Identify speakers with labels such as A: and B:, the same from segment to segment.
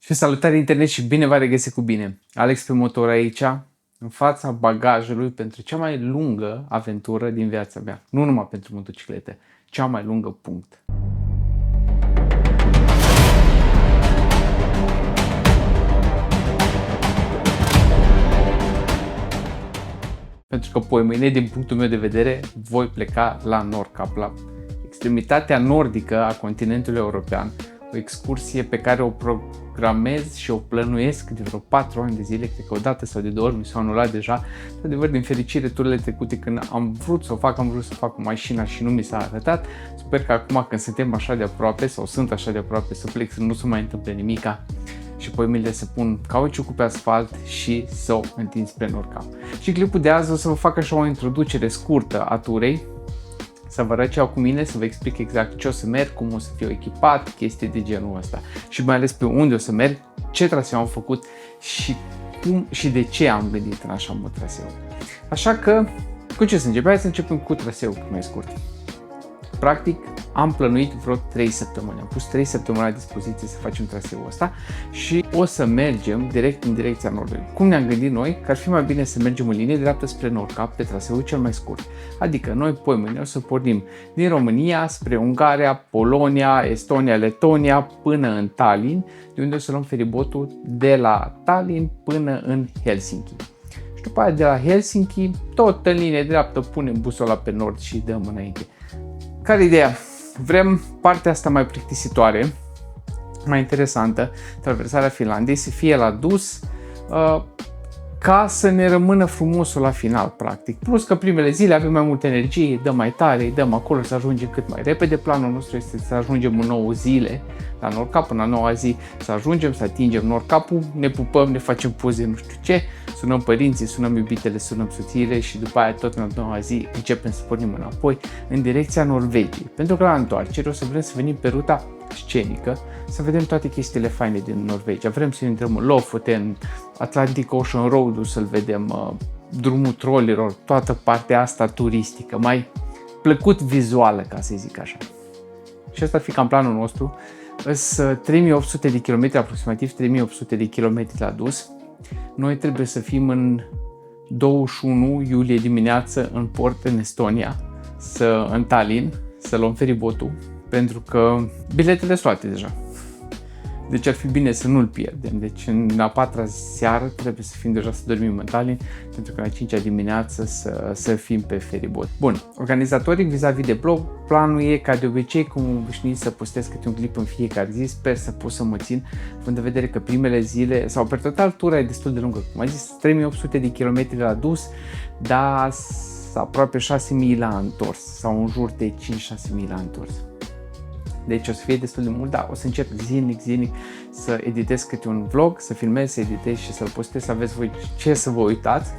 A: Și salutare internet și bine v-am regăsit cu bine. Alex pe motor aici, în fața bagajului pentru cea mai lungă aventură din viața mea. Nu numai pentru motociclete, cea mai lungă punct. Pentru că mâine, din punctul meu de vedere, voi pleca la Nordkap, la extremitatea nordică a continentului european. O excursie pe care o programez și o plănuiesc de vreo 4 ani de zile, cred că o dată sau de 2 ori mi s-au anulat deja. De adevăr, din fericire, turile trecute când am vrut să o fac cu mașina și nu mi s-a arătat. Sper că acum când suntem așa de aproape sau sunt așa de aproape să plec, să nu se mai întâmple nimica și poimile să pun cauciucul pe asfalt și să o întind spre Nordkap. Și clipul de azi o să vă fac așa o introducere scurtă a turei, să vă arăt ce au cu mine, să vă explic exact ce o să merg, cum o să fiu echipat, chestii de genul ăsta. Și mai ales pe unde o să merg, ce traseu am făcut și cum și de ce am gândit în așa mult traseu. Așa că, cu ce să începem? Hai să începem cu traseul mai scurt. Practic, am plănuit vreo 3 săptămâni. Am pus 3 săptămâni la dispoziție să facem traseul ăsta și o să mergem direct în direcția nordului. Cum ne-am gândit noi? Că ar fi mai bine să mergem în linie dreaptă spre Nordkap pe traseul cel mai scurt. Adică noi mâine o să pornim din România spre Ungaria, Polonia, Estonia, Letonia până în Tallinn, de unde o să luăm feribotul de la Tallinn până în Helsinki. Și după aia de la Helsinki, tot în linie dreaptă, punem busola pe nord și dăm înainte. Care ideea? Vrem partea asta mai plictisitoare, mai interesantă, traversarea Finlandei, să fie la dus ca să ne rămână frumosul la final, practic. Plus că primele zile avem mai multă energie, dăm mai tare, dăm acolo să ajungem cât mai repede. Planul nostru este să ajungem în 9 zile la Nordkap, până la 9-a zi să ajungem, să atingem Nordkapul, ne pupăm, ne facem poze, nu știu ce, sunăm părinții, sunăm iubitele, sunăm soțiile și după aia tot în 9-a zi începem să pornim înapoi în direcția Norvegiei. Pentru că la întoarcere o să vrem să venim pe ruta scenică, să vedem toate chestiile faine din Norvegia. Vrem să intrăm în Lofoten, Atlantic Ocean Road-ul, să-l vedem, drumul trollerilor, toată partea asta turistică, mai plăcut vizuală, ca să zic așa. Și asta ar fi cam planul nostru. Sunt 3800 de km, aproximativ 3800 de km la dus. Noi trebuie să fim în 21 iulie dimineață în port în Estonia, în Tallinn, să luăm feribotul, pentru că biletele sunt luate deja. Deci ar fi bine să nu-l pierdem. Deci în a 4-a seară trebuie să fim deja să dormim în Tallinn, pentru că la 5-a dimineață să fim pe feribot. Bun, organizatorii vis-a-vis de blog, planul e ca de obicei, cum obișnuit, să postez câte un clip în fiecare zi. Sper să pot să mă țin, având în vedere că primele zile, sau pe total tura e destul de lungă, cum am zis, 3800 de km la dus, dar aproape 6000 la întors, sau în jur de 5-6000 la întors. Deci o să fie destul de mult, dar o să încerc zilnic să editez câte un vlog, să filmez, să editez și să-l postez, să aveți voi ce să vă uitați.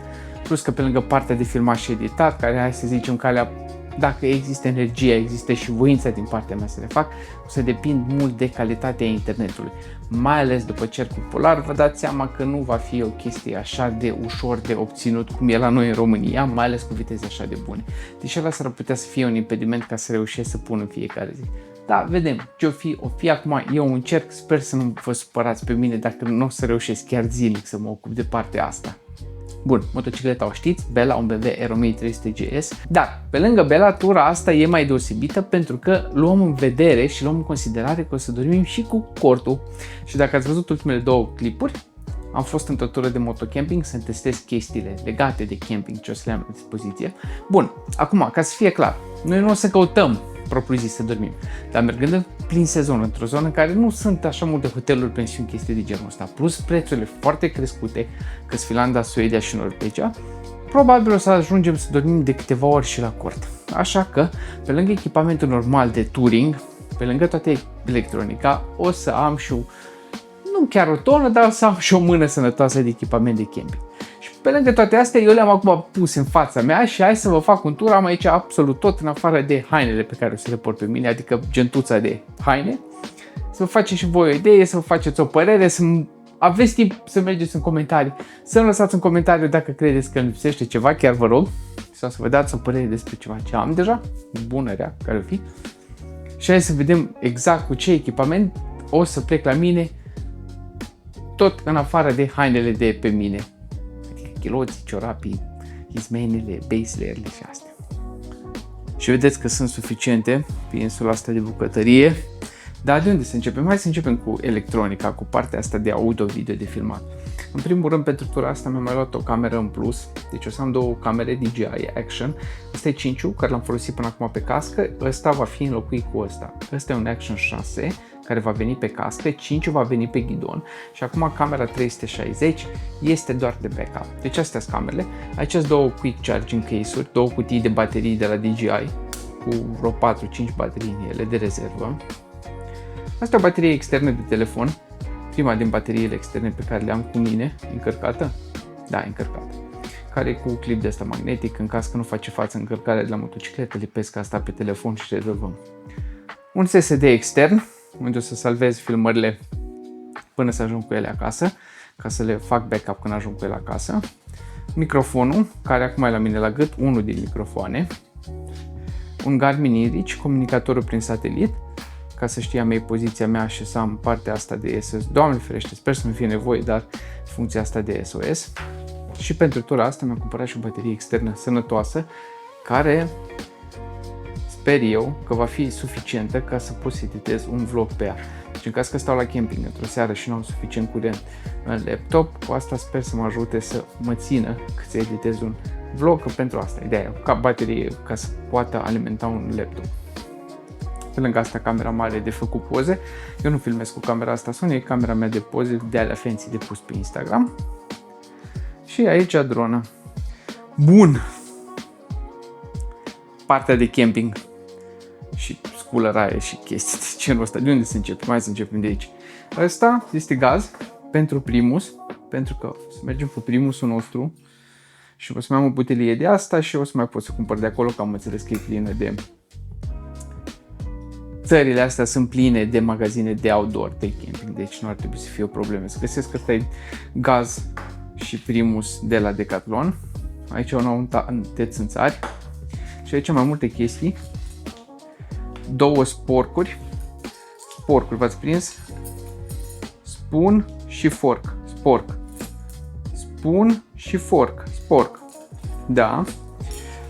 A: Plus că pe lângă partea de filmat și editat, care hai să zicem calea, dacă există energia, există și voința din partea mea să le fac, o să depind mult de calitatea internetului. Mai ales după cercul polar, vă dați seama că nu va fi o chestie așa de ușor de obținut cum e la noi în România, mai ales cu viteze așa de bune. Deci ăla s-ar putea să fie un impediment ca să reușesc să pun în fiecare zi. Da, vedem ce o fi acum, eu încerc, sper să nu vă supărați pe mine dacă nu o să reușesc chiar zilnic să mă ocup de partea asta. Bun, motocicleta o știți, Bella, un BMW Aero 1300 GS, dar pe lângă Bella, tura asta e mai deosebită pentru că luăm în vedere și luăm în considerare că o să dormim și cu cortul. Și dacă ați văzut ultimele 2 clipuri, am fost într-o tură de motocamping să testez chestiile legate de camping ce o să le am la dispoziție. Bun, acum, ca să fie clar, noi nu o să căutăm propriu-zis să dormim, dar mergând plin sezon, într-o zonă în care nu sunt așa multe hoteluri, pensiuni, chestii de genul ăsta, plus prețurile foarte crescute, că Finlanda, Suedia și Norvegia, probabil o să ajungem să dormim de câteva ori și la cort. Așa că, pe lângă echipamentul normal de touring, pe lângă toate electronica, o să am și nu chiar o tonă, dar o să am și o mână sănătoasă de echipament de camping. Și pe lângă toate astea, eu le-am acum pus în fața mea și hai să vă fac un tur. Am aici absolut tot, în afară de hainele pe care o să le port pe mine, adică gentuța de haine. Să vă faceți și voi o idee, să vă faceți o părere, să aveți timp să mergeți în comentarii, să-mi lăsați în comentariu dacă credeți că îmi lipsește ceva, chiar vă rog, sau să vă dați o părere despre ceva ce am deja, bună, rea, care o fi. Și hai să vedem exact cu ce echipament o să plec la mine tot în afară de hainele de pe mine. Adică chiloții, ciorapii, izmenele, base layer-le și astea. Și vedeți că sunt suficiente pe insula asta de bucătărie. Dar de unde să începem? Hai să începem cu electronica, cu partea asta de audio-video de filmat. În primul rând, pentru tura asta mi-am mai luat o cameră în plus. Deci o să am două camere DJI Action. Ăsta e 5-ul, care l-am folosit până acum pe cască. Ăsta va fi înlocuit cu ăsta. Ăsta e un Action 6, care va veni pe cască. 5-ul va veni pe ghidon. Și acum camera 360 este doar de backup. Deci astea sunt camerele. Aici sunt două quick charging case-uri, două cutii de baterii de la DJI, cu vreo 4-5 baterii în ele de rezervă. Asta e o baterie externă de telefon, prima din bateriile externe pe care le am cu mine, încărcată, da, încărcată, care e cu clip de asta magnetic, în caz că nu face față încărcarea de la motocicletă, lipesc asta pe telefon și rezolvăm. Un SSD extern, unde o să salvez filmările până să ajung cu ele acasă, ca să le fac backup când ajung cu ele acasă. Microfonul, care acum e la mine la gât, unul din microfoane. Un Garmin InReach, comunicatorul prin satelit, ca să știa mei poziția mea și să am partea asta de SOS. Doamne ferește, sper să nu fie nevoie, dar funcția asta de SOS. Și pentru tura asta mi-am cumpărat și o baterie externă sănătoasă, care sper eu că va fi suficientă ca să pot să editez un vlog pe ea. Deci în caz că stau la camping într-o seară și nu am suficient curent în laptop, cu asta sper să mă ajute să mă țină cât să editez un vlog, că pentru asta ideea ca baterie, ca să poată alimenta un laptop. Pe lângă asta, camera mare de făcut poze. Eu nu filmez cu camera asta Sony, e camera mea de poze de alea fancy de pus pe Instagram. Și aici dronă. Bun! Partea de camping și sculăraie și chestii de genul ăsta. De unde să începem? Hai să începem de aici. Ăsta este gaz pentru Primus, pentru că o să mergem cu Primusul nostru și o să mai am o butelie de asta și o să mai pot să cumpăr de acolo, că am înțeles că e plină de... Țările astea sunt pline de magazine de outdoor, de camping, deci nu ar trebui să fie o problemă. Să găsesc că ăsta e gaz și Primus de la Decathlon. Aici o nouă de țânțari și aici mai multe chestii. Două sporcuri, v-ați prins? Spoon și fork, spork. Spoon și fork, spork. Da.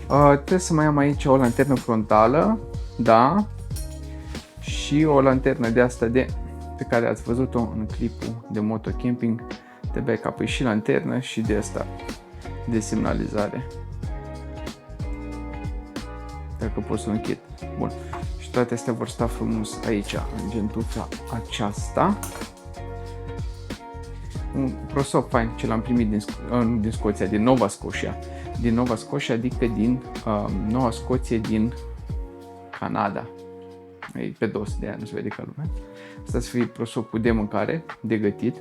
A: Trebuie să mai am aici o lanternă frontală, da. Și o lanternă de asta pe care ați văzut-o în clipul de moto camping de backup. E și lanternă și de asta de semnalizare. Dacă pot să o închid. Bun. Și toate astea vor sta frumos aici, în gentuța aceasta. Un prosop fain ce l-am primit din Scoția, din Nova Scotia. Din Nova Scotia, adică din Noua Scoție din Canada. E pe dos, de aia nu se vede ca lumea. Asta să fie prosopul de mâncare, de gătit.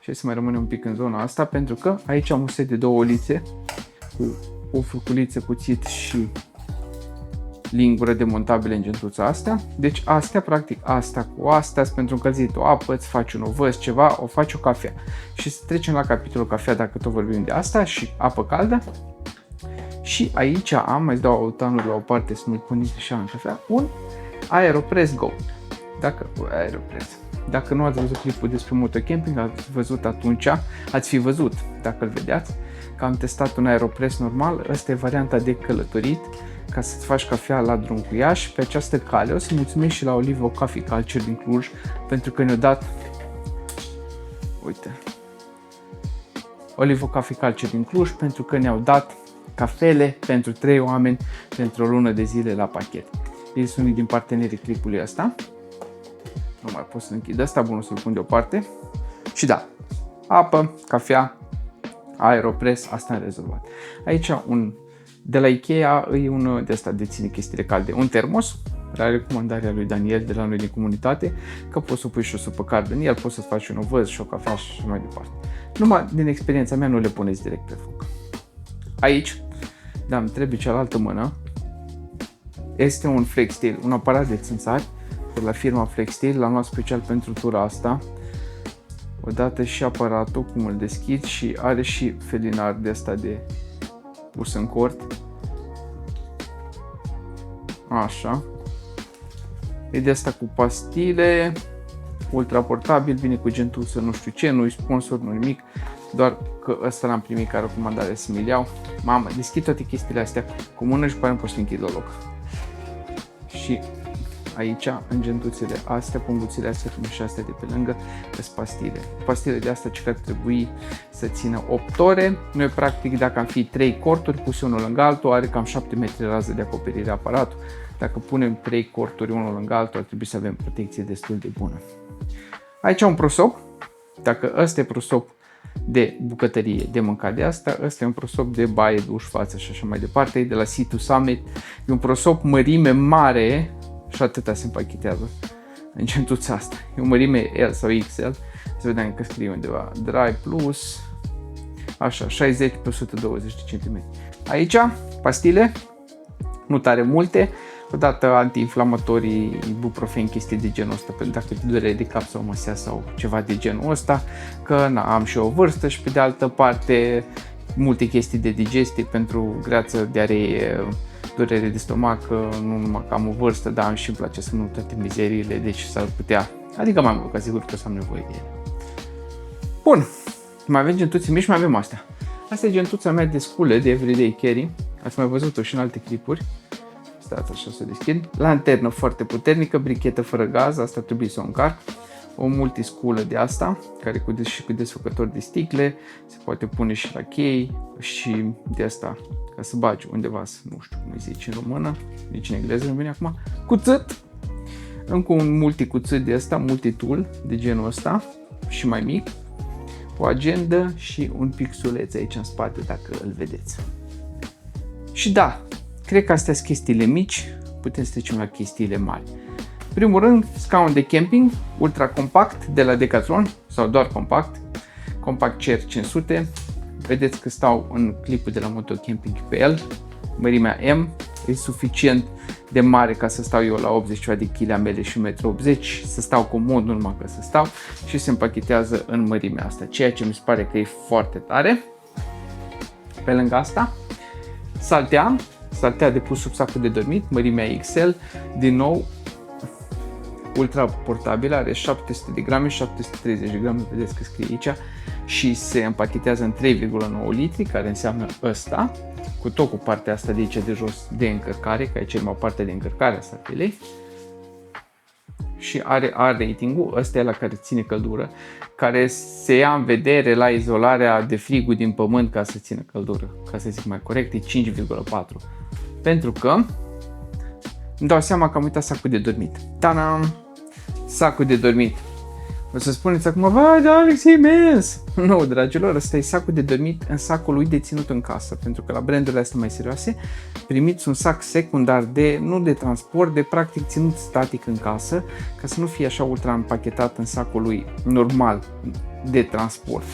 A: Și să mai rămâne un pic în zona asta, pentru că aici am un set de două olițe cu o furculiță, cuțit și lingură demontabile în gentuța asta. Deci astea, practic, asta cu astea pentru încălzit o apă, îți faci un ovăz, ceva, o faci o cafea. Și să trecem la capitolul cafea, dacă tot vorbim de asta, și apă caldă. Și aici am, mai dau autanul la o parte să nu-l pun nici așa în cafea, un Aeropress Go. Dacă nu ați văzut clipul despre motocamping, ați văzut atunci, ați fi văzut, dacă îl vedeați, că am testat un Aeropress normal. Ăsta e varianta de călătorit, ca să-ți faci cafea la drum cu ea. Și pe această cale o să mulțumesc și la Olivo Coffee Culture din Cluj, pentru că ne-a dat, uite, Olivo Coffee Culture din Cluj, pentru că ne-au dat cafele pentru 3 oameni pentru o lună de zile la pachet. Ei sunt unii din partenerii clipului ăsta. Nu mai pot să închid asta, bun, o să-l pun deoparte. Și da, apă, cafea, Aeropress, asta am rezolvat. Aici de la Ikea e un de asta de ține chestiile calde, un termos, la recomandarea lui Daniel de la noi din comunitate, că poți să pui și o supă caldă în el, poți să faci un ovăz și o cafea și mai departe. Numai din experiența mea nu le puneți direct pe foc. Aici, da, îmi trebuie cealaltă mână. Este un FlexSteel, un aparat de țânțari de la firma FlexSteel, l-am luat special pentru tura asta. Odată și aparatul, cum îl deschid, și are și felinar de asta de pus în cort. Așa. E de asta cu pastile. ultra portabil, vine cu gentuță, nu știu ce, nu-i sponsor, nu nimic, doar că ăsta l-am primit ca recomandare să mi-l iau. Mamă, deschid toate chestiile astea cu mână și pe aia nu pot să închid la loc. Și aici, în gentuțele astea, punguțele astea, cum și astea de pe lângă, sunt pastile. Pastile de astea ce ar trebui să țină 8 ore. Noi, practic, dacă am fi 3 corturi puse unul lângă altul, are cam 7 metri rază de acoperire aparatul. Dacă punem 3 corturi unul lângă altul, ar trebui să avem protecție destul de bună. Aici un prosop. Dacă ăsta e prosop de bucătărie, de mâncat de asta, ăsta e un prosop de baie, duș, față și așa mai departe, e de la Sea to Summit. E un prosop mărime mare și atâta se împachetează în gentuța asta. E o mărime L sau XL, să vedem că scrie undeva Dry Plus, așa, 60 pe 120 de cm. Aici, pastile, nu tare multe, odată anti-inflamatorii, ibuprofen, chestii de genul ăsta, pentru dacă te durere de cap sau măsea sau ceva de genul ăsta, că am și o vârstă și pe de altă parte multe chestii de digestie pentru greață, diaree, durere de stomac, nu numai că am o vârstă, dar și îmi place să nu toate mizeriile, deci s-ar putea, adică mai mult, ca sigur că să am nevoie de ele. Bun, mai avem gentuțe mici, mai avem astea. Asta e gentuța mea de sculă, de everyday carry, ați mai văzut-o și în alte clipuri. Stați așa să deschid. Lanternă foarte puternică, brichetă fără gaz, asta trebuie să o încarc. O multisculă de asta, care cu desfăcător de sticle, se poate pune și la chei și de asta, ca să bagi undeva, nu știu cum îi zice în română, nici în engleză nu vine acum, cuțit. Încă un multicuțit de asta, multitool de genul ăsta și mai mic. O agendă și un pixuleț aici în spate, dacă îl vedeți. Și da, cred că astea sunt chestiile mici, putem să trecem la chestiile mari. Primul rând, scaun de camping, ultra compact de la Decathlon, sau doar compact, Compact Chair 500. Vedeți că stau în clipul de la Moto Camping pe el, mărimea M, e suficient de mare ca să stau eu la 80 de kg și 1,80 m, să stau comod, nu numai că să stau, și se împachetează în mărimea asta, ceea ce mi se pare că e foarte tare. Pe lângă asta, saltea de pus sub sacul de dormit, mărimea XL, din nou ultra portabil, are 700 de grame, 730 de grame, vedeți că scrie aici, și se împachetează în 3,9 litri, care înseamnă ăsta, cu partea asta de aici de jos de încărcare, care e cel mai parte de încărcare a satelei, și are rating-ul, ăsta e la care ține căldură, care se ia în vedere la izolarea de frigul din pământ ca să țină căldură, ca să zic mai corect, e 5,4, pentru că îmi dau seama că am uitat sacul de dormit. Ta-dam! Sacul de dormit. O să spuneți acum, vai, dar Alex, e imens! Nu, dragilor, ăsta e sacul de dormit în sacul lui de ținut în casă, pentru că la brandurile astea mai serioase primiți un sac secundar nu de transport, de practic ținut static în casă, ca să nu fie așa ultra împachetat în sacul lui normal de transport.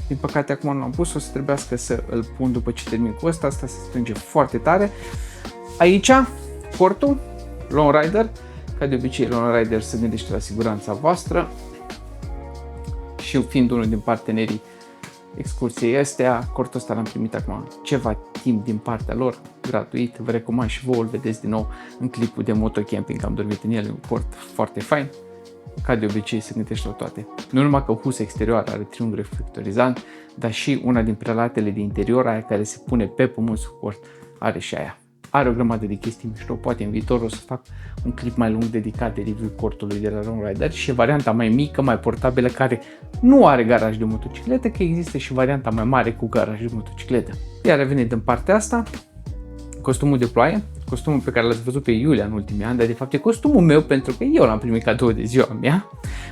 A: Din păcate acum nu l-am pus, o să trebuiască să îl pun după ce termin cu ăsta, asta se strânge foarte tare. Aici, cortul, Lone Rider, ca de obicei Lone Rider se gândește la siguranța voastră și fiind unul din partenerii excursiei astea, cortul ăsta l-am primit acum ceva timp din partea lor, gratuit, vă recomand și vouă, îl vedeți din nou în clipul de Moto Camping, am dormit în el, un cort foarte fain, ca de obicei se gândește la toate. Nu numai că husa exterioară are triunghi reflectorizant, dar și una din prelatele de interior, aia care se pune pe pământ sub cort, are și aia. Are o grămadă de chestii mișto, poate în viitor o să fac un clip mai lung dedicat de review cortului de la Lone Rider și varianta mai mică, mai portabilă, care nu are garaj de motocicletă, că există și varianta mai mare cu garaj de motocicletă. Iar revenit în partea asta, costumul de ploaie, costumul pe care l-ați văzut pe Iulia în ultimii ani, dar de fapt e costumul meu pentru că eu l-am primit cadou de ziua mea.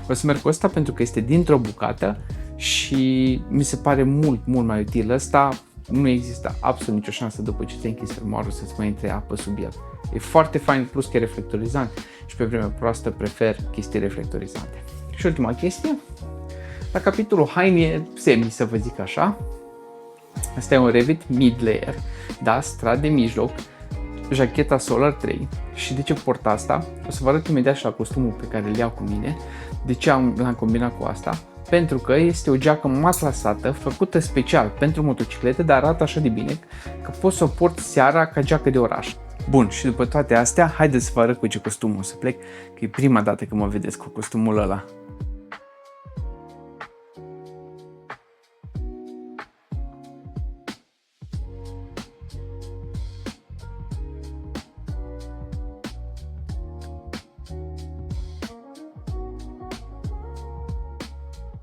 A: O să merg cu ăsta pentru că este dintr-o bucată și mi se pare mult mai util ăsta. Nu există absolut nicio șansă după ce ți-ai închis fermoarul să-ți mai intre apă sub el. E foarte fain, plus că e reflectorizant și pe vremea proastă prefer chestii reflectorizante. Și ultima chestie, la capitolul haine semi, să vă zic așa, asta e un Revit mid-layer, da, strat de mijloc, jacheta Solar 3. Și de ce port asta? O să vă arăt imediat și la costumul pe care îl iau cu mine, de ce l-am combinat cu asta. Pentru că este o geacă matlasată, făcută special pentru motociclete, dar arată așa de bine că pot să o port seara ca geacă de oraș. Bun, și după toate astea, haideți să vă arăt cu ce costum o să plec, că e prima dată când mă vedeți cu costumul ăla.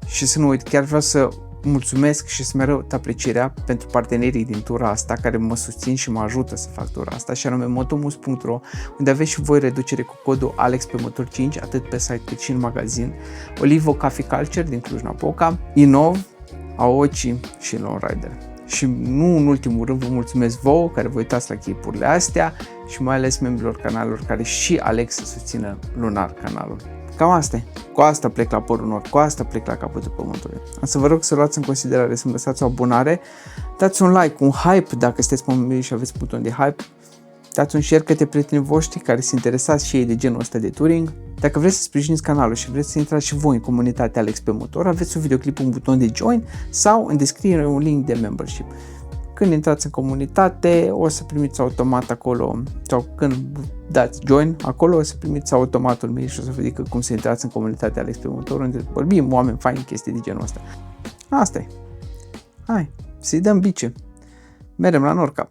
A: Și să nu uit, chiar vreau să mulțumesc și să-mi arăt aprecierea pentru partenerii din tura asta care mă susțin și mă ajută să fac tura asta, și anume motomus.ro, unde aveți și voi reducere cu codul Alex pe Motor 5, atât pe site cât și în magazin, Olivo Coffee Culture din Cluj-Napoca, Inov, Aoci și Lone Rider. Și nu în ultimul rând vă mulțumesc vouă care vă uitați la clipurile astea și mai ales membrilor canalelor care și aleg să susțină lunar canalul. Cam asta e. Cu asta plec la Polul Nord, cu asta plec la capătul pământului. Am să vă rog să luați în considerare să-mi lăsați o abonare, dați un like, un hype dacă sunteți pomeniți și aveți buton de hype, dați un share către prietenii voștri care se interesați și ei de genul ăsta de touring. Dacă vreți să sprijiniți canalul și vreți să intrați și voi în comunitatea Alex pe Motor, aveți un videoclip, un buton de join sau în descriere un link de membership. Când intrați în comunitate, o să primiți automat acolo, sau când dați join acolo, o să primiți automat un mail și o să vă zică cum să intrați în comunitatea Alex pe Motor, unde vorbim oameni faini, chestii de genul ăsta. Asta e. Hai, să-i dăm bice. Merem la Nordcap.